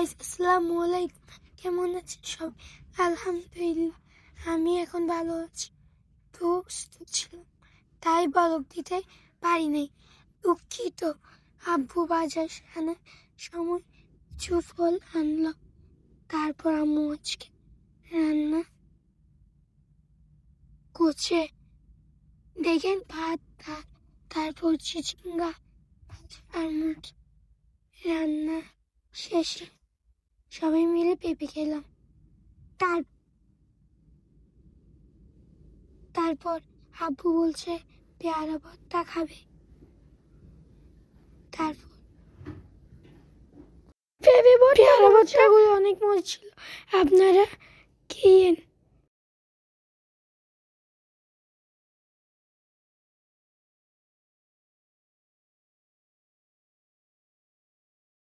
আসসালামু আলাইকুম, কেমন আছেন সব? আলহামদুলিল্লাহ, আমি এখন ভালো আছি। তো অসুস্থ ছিলাম, তাই ব্লগ দিতে পারি নাই, দুঃখিত। আব্বু বাজার আনার সময় কিছু ফল আনলো, তারপর আম্মু আজকে রান্না করছে। দেখেন ভাত, তারপর চিচিঙ্গা আর মুরগি রান্না শেষে সবাই মিলে পেঁপে খেলাম। তারপর আব্বু বলছে পেয়ারা ভর্তা খাবে। তারপর পেয়ারা ভর্তাগুলো অনেক মজা ছিল, আপনারা খেয়েন।